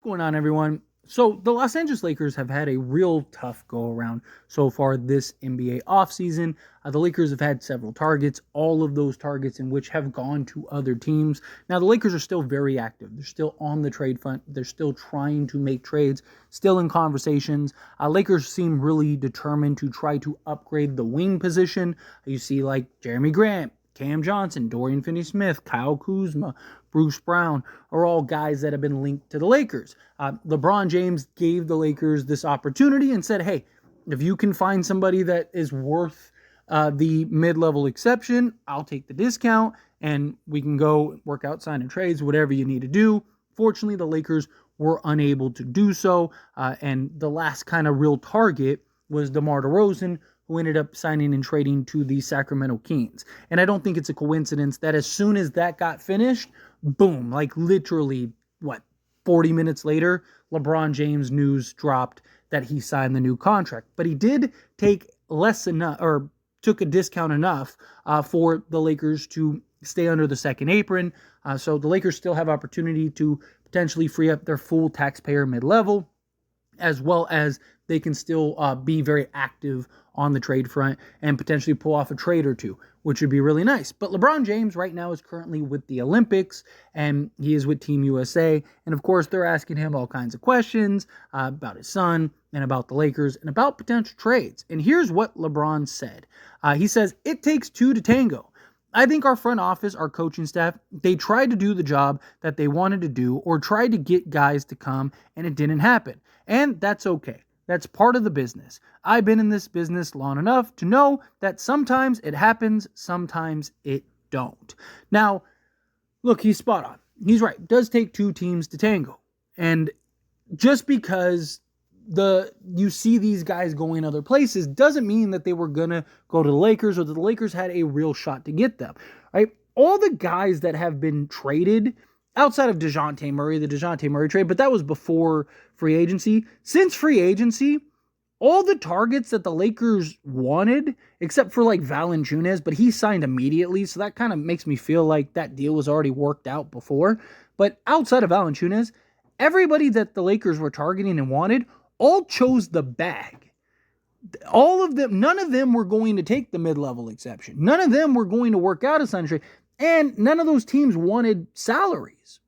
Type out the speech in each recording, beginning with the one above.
Going on, everyone? So the Los Angeles Lakers have had a real tough go around so far this NBA offseason. The Lakers have had several targets, all of those targets in which have gone to other teams. Now, the Lakers are still very active. They're still on the trade front. They're still trying to make trades, still in conversations. Lakers seem really determined to try to upgrade the wing position. You see like Jeremy Grant, Cam Johnson, Dorian Finney-Smith, Kyle Kuzma, Bruce Brown are all guys that have been linked to the Lakers. LeBron James gave the Lakers this opportunity and said, hey, if you can find somebody that is worth the mid-level exception, I'll take the discount and we can go work out signing trades, whatever you need to do. Fortunately, the Lakers were unable to do so. And the last kind of real target was DeMar DeRozan, who ended up signing and trading to the Sacramento Kings. And I don't think it's a coincidence that as soon as that got finished, boom, like literally, 40 minutes later, LeBron James news dropped that he signed the new contract. But he did take took a discount enough for the Lakers to stay under the second apron. So the Lakers still have opportunity to potentially free up their full taxpayer mid-level, as well as they can still be very active on the trade front and potentially pull off a trade or two, which would be really nice. But LeBron James right now is currently with the Olympics, and he is with Team USA. And of course, they're asking him all kinds of questions about his son and about the Lakers and about potential trades. And here's what LeBron said. He says, "It takes two to tango. I think our front office, our coaching staff, they tried to do the job that they wanted to do or tried to get guys to come, and it didn't happen. And that's okay. That's part of the business. I've been in this business long enough to know that sometimes it happens, sometimes it don't." Now, look, he's spot on. He's right. It does take two teams to tango. And just because you see these guys going other places doesn't mean that they were going to go to the Lakers or that the Lakers had a real shot to get them, right? All the guys that have been traded outside of the DeJounte Murray trade, but that was before free agency. Since free agency, all the targets that the Lakers wanted, except for like Valanciunas, but he signed immediately, so that kind of makes me feel like that deal was already worked out before. But outside of Valanciunas, everybody that the Lakers were targeting and wanted all chose the bag. All of them, none of them were going to take the mid-level exception. None of them were going to work out a sign trade. And none of those teams wanted salaries,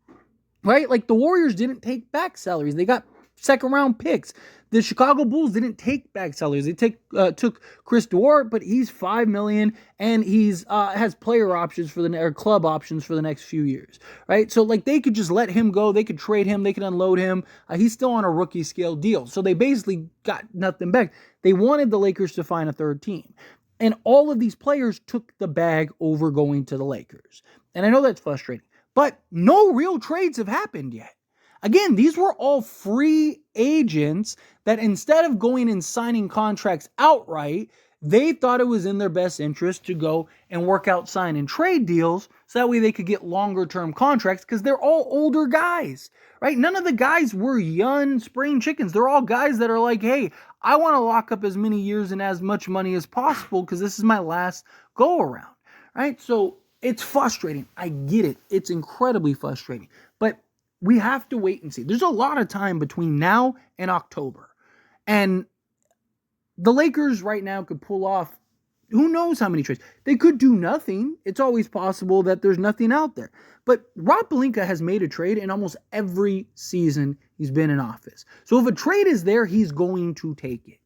right? Like the Warriors didn't take back salaries. They got second-round picks. The Chicago Bulls didn't take back salaries. They took Chris Duarte, but he's $5 million, and he's has player options or club options for the next few years, right? So like they could just let him go. They could trade him. They could unload him. He's still on a rookie scale deal. So they basically got nothing back. They wanted the Lakers to find a third team. And all of these players took the bag over going to the Lakers. And I know that's frustrating, but no real trades have happened yet. Again, these were all free agents that instead of going and signing contracts outright, they thought it was in their best interest to go and work out sign and trade deals so that way they could get longer term contracts because they're all older guys, right? None of the guys were young spring chickens. They're all guys that are like, hey, I want to lock up as many years and as much money as possible because this is my last go around, right? So it's frustrating. I get it. It's incredibly frustrating. But we have to wait and see. There's a lot of time between now and October. And the Lakers right now could pull off who knows how many trades. They could do nothing. It's always possible that there's nothing out there. But Rob Pelinka has made a trade in almost every season he's been in office. So if a trade is there, he's going to take it.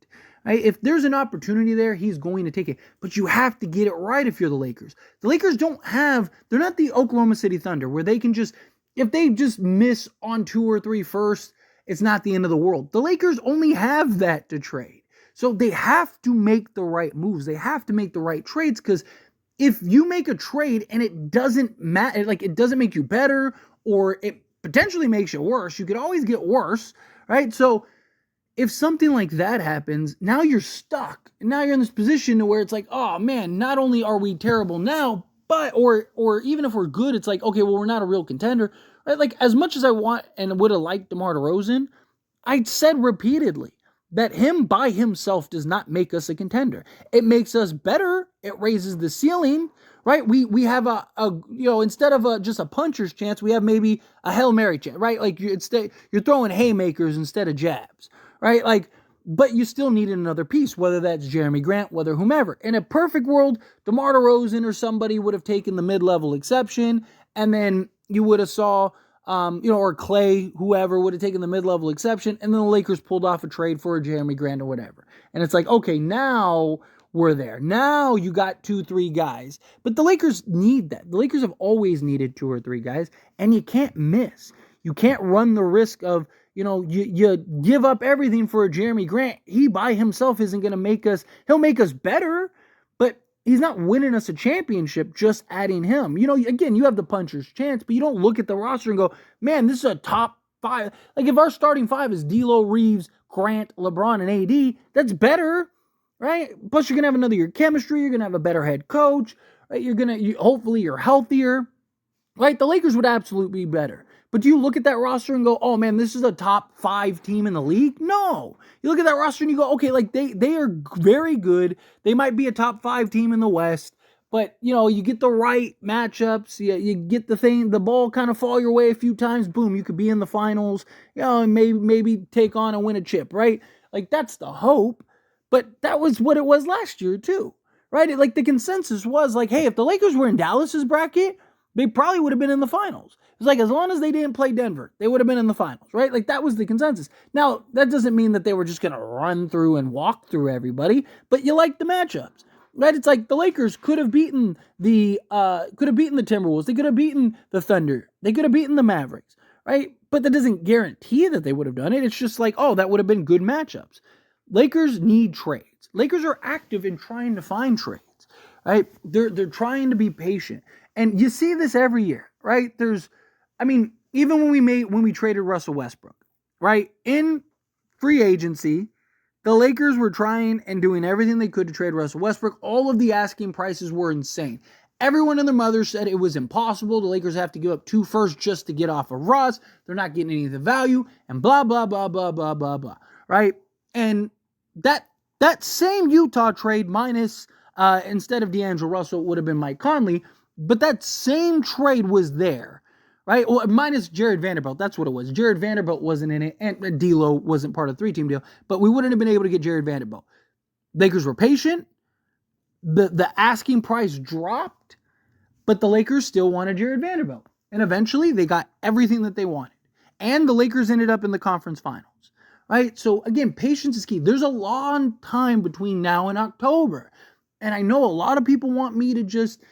Right? If there's an opportunity there, he's going to take it. But you have to get it right if you're the Lakers. The Lakers they're not the Oklahoma City Thunder where they can just, if they just miss on 2 or 3 first, it's not the end of the world. The Lakers only have that to trade. So they have to make the right moves. They have to make the right trades because if you make a trade and it doesn't matter, like it doesn't make you better or it potentially makes you worse, you could always get worse, right? So if something like that happens, now you're stuck. And now you're in this position to where it's like, oh man, not only are we terrible now, but, or even if we're good, it's like, okay, well, we're not a real contender, right? Like as much as I want and would have liked DeMar DeRozan, I said repeatedly that him by himself does not make us a contender. It makes us better it raises the ceiling, right? We have instead of just a puncher's chance, we have maybe a Hail Mary chance, right? Like you're throwing haymakers instead of jabs, right? Like, but you still need another piece, whether that's Jeremy Grant, whether whomever. In a perfect world, DeMar DeRozan or somebody would have taken the mid-level exception, and then you would have saw, or Clay, whoever would have taken the mid-level exception, and then the Lakers pulled off a trade for a Jeremy Grant or whatever. And it's like, okay, now we're there. Now you got 2-3 guys. But the Lakers need that. The Lakers have always needed 2 or 3 guys, and you can't miss. You can't run the risk of, you give up everything for a Jeremy Grant. He by himself isn't going to make us, he'll make us better, but he's not winning us a championship just adding him. Again, you have the puncher's chance, but you don't look at the roster and go, man, this is a top 5. Like if our starting 5 is D'Lo, Reeves, Grant, LeBron, and AD, that's better, right? Plus you're going to have another year of chemistry. You're going to have a better head coach, right? Hopefully you're healthier, right? The Lakers would absolutely be better. But do you look at that roster and go, oh man, this is a top 5 team in the league? No. You look at that roster and you go, okay, like they are very good. They might be a top 5 team in the West, but you get the right matchups. You get the ball kind of fall your way a few times. Boom, you could be in the finals, and maybe take on and win a chip, right? Like that's the hope. But that was what it was last year too, right? Like the consensus was like, hey, if the Lakers were in Dallas's bracket, they probably would have been in the finals. It's like as long as they didn't play Denver, they would have been in the finals, right? Like that was the consensus. Now, that doesn't mean that they were just going to run through and walk through everybody, but you like the matchups, right? It's like the Lakers could have beaten the Timberwolves. They could have beaten the Thunder. They could have beaten the Mavericks, right? But that doesn't guarantee that they would have done it. It's just like, oh, that would have been good matchups. Lakers need trades. Lakers are active in trying to find trades, right? They're trying to be patient. And you see this every year, right? Even when we traded Russell Westbrook, right? In free agency, the Lakers were trying and doing everything they could to trade Russell Westbrook. All of the asking prices were insane. Everyone and their mother said it was impossible. The Lakers have to give up 2 firsts just to get off of Russ. They're not getting any of the value and blah, blah, blah, blah, blah, blah, blah, right? And that same Utah trade minus, instead of D'Angelo Russell, would have been Mike Conley. But that same trade was there, right? Well, minus Jared Vanderbilt. That's what it was. Jared Vanderbilt wasn't in it, and D'Lo wasn't part of the 3-team deal. But we wouldn't have been able to get Jared Vanderbilt. Lakers were patient. The asking price dropped, but the Lakers still wanted Jared Vanderbilt. And eventually, they got everything that they wanted. And the Lakers ended up in the conference finals, right? So, again, patience is key. There's a long time between now and October. And I know a lot of people want me to just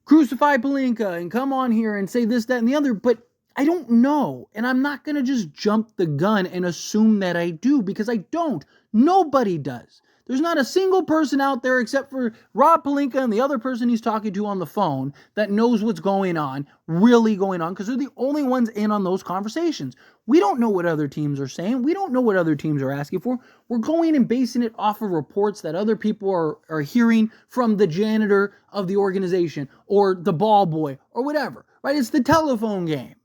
crucify Pelinka and come on here and say this, that, and the other, but I don't know. And I'm not going to just jump the gun and assume that I do, because I don't. Nobody does. There's not a single person out there except for Rob Pelinka and the other person he's talking to on the phone that knows what's going on, really going on, because they're the only ones in on those conversations. We don't know what other teams are saying. We don't know what other teams are asking for. We're going and basing it off of reports that other people are hearing from the janitor of the organization or the ball boy or whatever, right? It's the telephone game,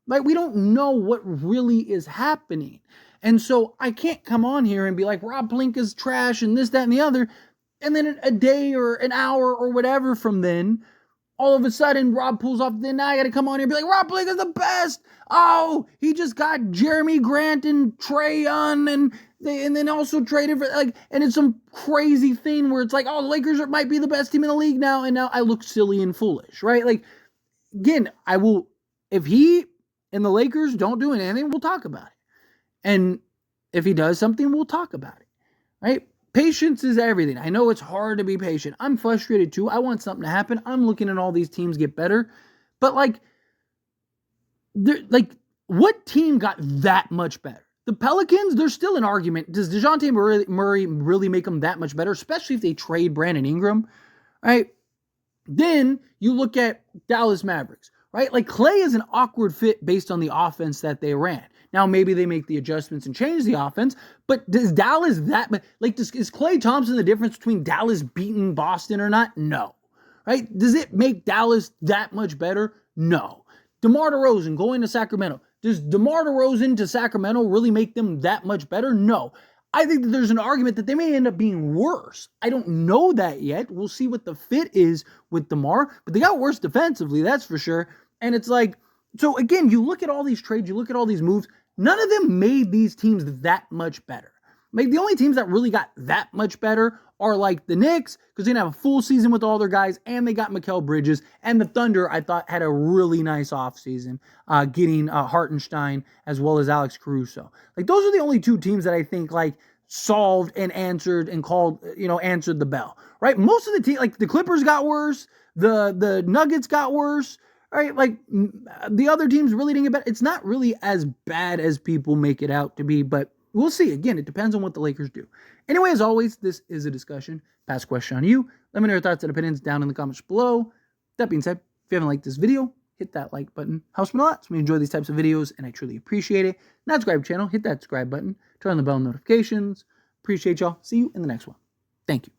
right? We don't know what really is happening. And so I can't come on here and be like, Rob Pelinka's trash and this, that, and the other. And then a day or an hour or whatever from then, all of a sudden Rob pulls off. Then now I got to come on here and be like, Rob Pelinka's the best. Oh, he just got Jeremy Grant and Trae Young and then also traded for and it's some crazy thing where it's like, oh, the Lakers might be the best team in the league now. And now I look silly and foolish, right? Like, again, I will, if he and the Lakers don't do anything, we'll talk about it. And if he does something, we'll talk about it, right? Patience is everything. I know it's hard to be patient. I'm frustrated too. I want something to happen. I'm looking at all these teams get better. But what team got that much better? The Pelicans, there's still an argument. Does DeJounte Murray really make them that much better, especially if they trade Brandon Ingram, right? Then you look at Dallas Mavericks, right? Like Clay is an awkward fit based on the offense that they ran. Now, maybe they make the adjustments and change the offense, but does Dallas is Klay Thompson the difference between Dallas beating Boston or not? No. Right? Does it make Dallas that much better? No. DeMar DeRozan going to Sacramento. Does DeMar DeRozan to Sacramento really make them that much better? No. I think that there's an argument that they may end up being worse. I don't know that yet. We'll see what the fit is with DeMar, but they got worse defensively, that's for sure. And it's like, so again, you look at all these trades, you look at all these moves, none of them made these teams that much better. Like the only teams that really got that much better are like the Knicks, because they didn't have a full season with all their guys, and they got Mikal Bridges. And the Thunder, I thought, had a really nice offseason, getting Hartenstein as well as Alex Caruso. Like those are the only two teams that I think like solved and answered and called, answered the bell. Right? Most of the teams, like the Clippers got worse, the Nuggets got worse. Right? Like the other teams really didn't get better. It's not really as bad as people make it out to be, but we'll see. Again, it depends on what the Lakers do. Anyway, as always, this is a discussion. Pass question on you. Let me know your thoughts and opinions down in the comments below. That being said, if you haven't liked this video, hit that like button. Helps me a lot. So we enjoy these types of videos, and I truly appreciate it. Not subscribe to the channel, hit that subscribe button. Turn on the bell notifications. Appreciate y'all. See you in the next one. Thank you.